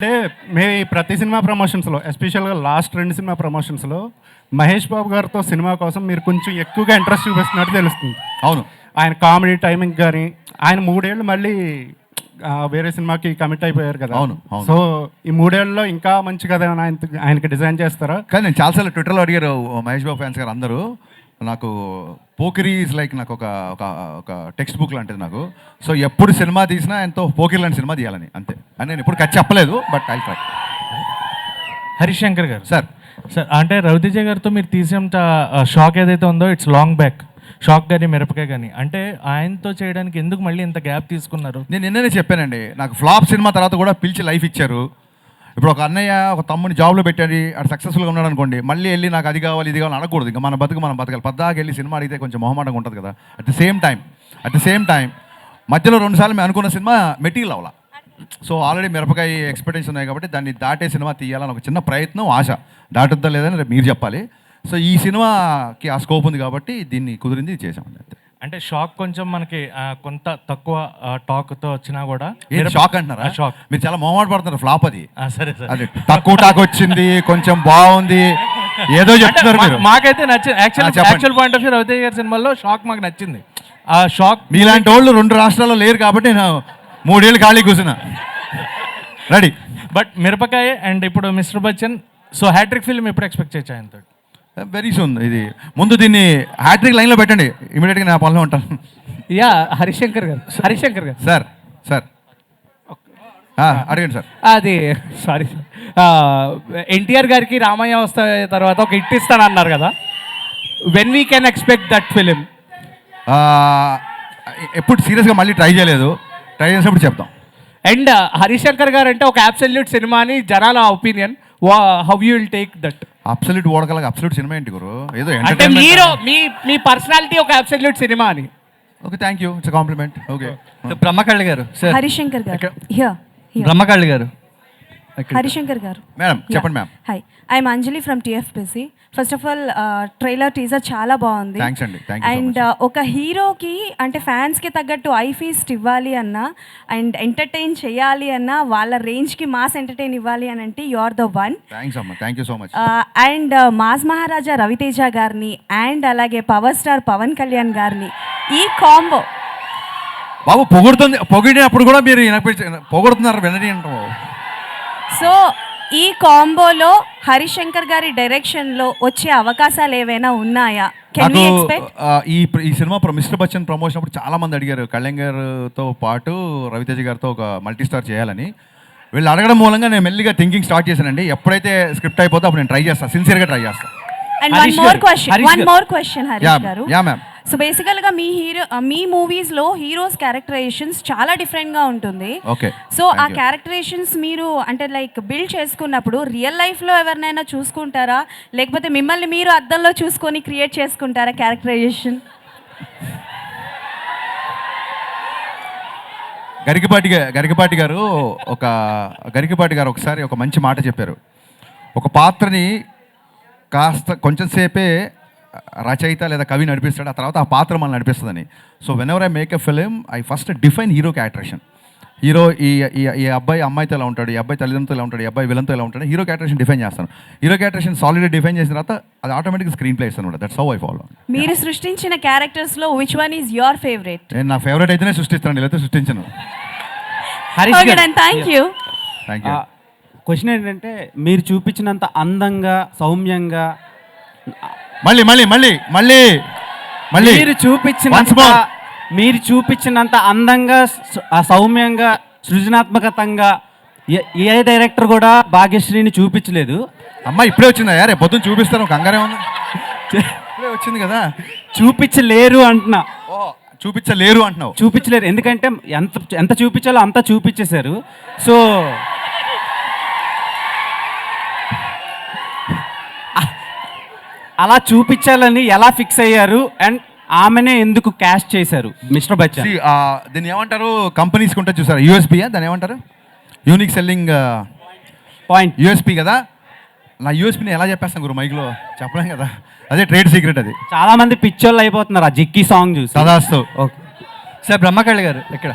అంటే మే ప్రతి సినిమా ప్రమోషన్స్లో ఎస్పెషల్గా లాస్ట్ 2 సినిమా ప్రమోషన్స్లో మహేష్ బాబు గారితో సినిమా కోసం మీరు కొంచెం ఎక్కువగా ఇంట్రెస్ట్ చూపిస్తున్నట్టు తెలుస్తుంది. అవును, ఆయన కామెడీ టైమింగ్ కానీ ఆయన 3 ఏళ్ళు మళ్ళీ వేరే సినిమాకి కమిట్ అయిపోయారు కదా. అవును. సో ఈ 3 ఏళ్ళలో ఇంకా మంచి కథ ఆయనకి డిజైన్ చేస్తారా? కానీ నేను చాలాసార్లు ట్విట్టర్లో అడిగారు మహేష్ బాబు ఫ్యాన్స్ గారు అందరూ. నాకు పోకిరి ఈజ్ లైక్ నాకు ఒక ఒక ఒక టెక్స్ట్ బుక్ లాంటిది నాకు. సో ఎప్పుడు సినిమా తీసినా ఎంతో పోకిరి లాంటి సినిమా తీయాలని అంతే అని నేను ఎప్పుడు చెప్పలేదు. But I try. Harish Shankar గారు సార్ అంటే రవితేజ గారితో మీరు తీసేంత షాక్ ఏదైతే ఉందో ఇట్స్ లాంగ్ బ్యాక్. షాక్ కానీ మిరపకాయ కానీ అంటే ఆయనతో చేయడానికి ఎందుకు మళ్ళీ ఇంత గ్యాప్ తీసుకున్నారు? నేను నిన్ననే చెప్పానండి, నాకు ఫ్లాప్ సినిమా తర్వాత కూడా పిలిచి లైఫ్ ఇచ్చారు. ఇప్పుడు ఒక అన్నయ్య ఒక తమ్ముని జాబ్లో పెట్టాడు, అటు సక్సెస్ఫుల్గా ఉన్నాడు అనుకోండి, మళ్ళీ వెళ్ళి నాకు అది కావాలి ఇది కావాలి అనకూడదు. ఇంకా మన బతకాలి. పద్దాకి వెళ్ళి సినిమా అడిగితే కొంచెం మొహమాటంగా ఉంటుంది కదా. అట్ ది సేమ్ టైం మధ్యలో 2 సార్లు మేము అనుకున్న సినిమా మెటీరియల్ అవ్వాల. సో ఆల్రెడీ మిరపకాయ ఎక్స్పెక్టేషన్ ఉన్నాయి కాబట్టి దాన్ని దాటే సినిమా తీయాలని ఒక చిన్న ప్రయత్నం, ఆశ. దాటుద్దా లేదని రేపు మీరు చెప్పాలి. సో ఈ సినిమాకి ఆ స్కోప్ ఉంది కాబట్టి దీన్ని కుదిరింది చేసామండి అంతే. అంటే షాక్ కొంచెం మనకి కొంత తక్కువ టాక్తో వచ్చినా కూడా షాక్ అంటున్నారా? షాక్ మీరు చాలా మొహమాట పడుతున్నారు. ఫ్లాప్ అది. సరే సరే, అది తక్కువ టాక్ వచ్చింది, కొంచెం బాగుంది, ఏదో చెప్తున్నారు మీరు. మాకైతే నచ్చింది. Actual point of view Ravi Teja గారి సినిమాలో షాక్ మాకు నచ్చింది. ఆ షాక్ మీలాంటి వాళ్ళు 2 రాష్ట్రాల్లో లేరు కాబట్టి నేను 3 ఏళ్ళు ఖాళీ కూర్చున్నా రెడీ. బట్ మిరపకాయ అండ్ ఇప్పుడు Mister Bachchan, so hattrick film ఎప్పుడు ఎక్స్పెక్ట్ చేయొచ్చు ఆయనతో? Very soon. ఇది ముందు దీన్ని హ్యాట్రిక్ లైన్లో పెట్టండి, ఇమీడియట్గా నా పనిలో ఉంటాను. యా హరీష్ శంకర్ గారు సార్ అడగండి సార్. అది సారీ ఎన్టీఆర్ గారికి రామయ్య వస్తా తర్వాత ఒక హిట్ ఇస్తానన్నారు కదా, when we can expect that film? ఎప్పుడు సీరియస్గా మళ్ళీ ట్రై చేయలేదు, ట్రై చేసినప్పుడు చెప్తాం. అండ్ హరీష్ శంకర్ గారు అంటే ఒక అబ్సల్యూట్ సినిమా అని జనాల opinion, how you will take that? Absolute ఓడకలాగా అబ్సల్యూట్ సినిమా ఏంటి గురు? ఏదో అంటే మీరు మీ పర్సనాలిటీ ఒక అబ్సల్యూట్ సినిమా అని. Okay, thank you, it's compliment. Okay, బ్రహ్మకళ్ళి గారు, హరీష్ శంకర్ గారు, బ్రహ్మకళ్ళి గారు, హరిశంకర్ గారు. మేడం చెప్పండి. Ma'am hi, I'm Anjali from TFPC. First of all trailer teaser చాలా బాగుంది. థ్యాంక్స్ అండి, థ్యాంక్ యూ. అండ్ ఒక హీరోకి అంటే ఫ్యాన్స్కి తగ్గట్టు ఐ ఫీస్ట్ ఇవ్వాలి అన్నా అండ్ ఎంటర్టైన్ చేయాలి అన్నా వాళ్ళ రేంజ్కి మాస్ ఎంటర్టైన్ ఇవ్వాలి అని అంటే you are the one. Thanks అమ్మా, thank you so much. And mass Maharaja Ravi Teja గారిని అండ్ అలాగే పవర్ స్టార్ పవన్ కళ్యాణ్ గారిని ఈ కాంబో బాబు పొగిడినప్పుడు కూడా మీరు పొగుడుతున్నారు వినని అంటాం. సో ఈ కాంబోలో హరీష్ శంకర్ గారి డైరెక్షన్లో వచ్చే అవకాశాలు ఏవైనా ఉన్నాయా? Can we expect? ఈ సినిమా మిస్టర్ బచ్చన్ ప్రమోషన్ అప్పుడు చాలా మంది అడిగారు కళ్యాణ్ గారితో పాటు రవితేజ గారితో ఒక మల్టీ స్టార్ చేయాలని. వీళ్ళు అడగడం మూలంగా నేను మెల్లిగా థింకింగ్ స్టార్ట్ చేశానండి. ఎప్పుడైతే స్క్రిప్ట్ అయిపోతే అప్పుడు నేను ట్రై చేస్తాను, సిన్సియర్గా ట్రై చేస్తాను. And one more question Harish గారు. Yeah ma'am. సో బేసికల్గా మీ మూవీస్లో హీరోస్ క్యారెక్టరైజేషన్స్ చాలా డిఫరెంట్గా ఉంటుంది. ఓకే. సో ఆ క్యారెక్టరైజేషన్స్ మీరు అంటే లైక్ బిల్డ్ చేసుకున్నప్పుడు రియల్ లైఫ్లో ఎవరినైనా చూసుకుంటారా, లేకపోతే మిమ్మల్ని మీరు అద్దంలో చూసుకొని క్రియేట్ చేసుకుంటారా క్యారెక్టరైజేషన్? గరికపాటి గారు ఒకసారి ఒక మంచి మాట చెప్పారు. ఒక పాత్రని కొంచెం సేపే రచయిత లేదా కవి నడిపిస్తాడు, ఆ తర్వాత ఆ పాత్ర మనల్ని నడిపిస్తుందని. So whenever I make a film I first define hero characterisation. Hero ఈ అబ్బాయి అమ్మాయితో ఎలా ఉంటాడు, ఈ అబ్బాయి తల్లిదండ్రులతో ఎలా ఉంటాడు, ఈ అబ్బాయి విలన్తో ఎలా ఉంటాడు, హీరో క్యారెక్టరేషన్ డిఫైన్ చేస్తాను. హీరో క్యారెక్టరేషన్ సాలిడ్ డిఫైన్ చేసిన తర్వాత అది ఆటోమేటిక్గా స్క్రీన్ ప్లే ఇస్తాను. That's how I follow. మీరు సృష్టించిన క్యారెక్టర్స్లో which one is your favourite? నేను నా ఫేవరెట్ అయితేనే సృష్టిస్తాను, లేకపోతే సృష్టించను. Thank you. క్వశ్చన్ ఏంటంటే మీరు చూపించినంత అందంగా సౌమ్యంగా మళ్ళీ మీరు చూపించినంత అందంగా సౌమ్యంగా సృజనాత్మకతంగా ఏ డైరెక్టర్ కూడా భాగ్యశ్రీని చూపించలేదు. అమ్మా ఇప్పుడే వచ్చిందా యారే? పొద్దున్న చూపిస్తాను, కంగారే ఉంది. ఇప్పుడే వచ్చింది కదా. చూపించలేరు అంటున్నావు. చూపించలేరు ఎందుకంటే ఎంత చూపించాలో అంతా చూపించేశారు. సో అలా చూపించాలని ఎలా ఫిక్స్ అయ్యారు అండ్ ఆమెనే ఎందుకు క్యాస్ట్ చేశారు మిస్టర్ బచ్చన్? దీన్ని ఏమంటారు, కంపెనీస్ ఉంటే చూసారు యూఎస్పీ, దాన్ని ఏమంటారు, యూనిక్ సెల్లింగ్ పాయింట్, యూఎస్పీ కదా. నా యూఎస్పీని ఎలా చెప్పేస్తాను గురు, మైక్లో చెప్పలేం కదా, అదే ట్రేడ్ సీక్రెట్. అది చాలా మంది పిక్చర్లు అయిపోతున్నారు ఆ జిక్కి సాంగ్ చూసి. సదాస్తు. ఓకే సార్, బ్రహ్మకళ్ళి గారు ఇక్కడ.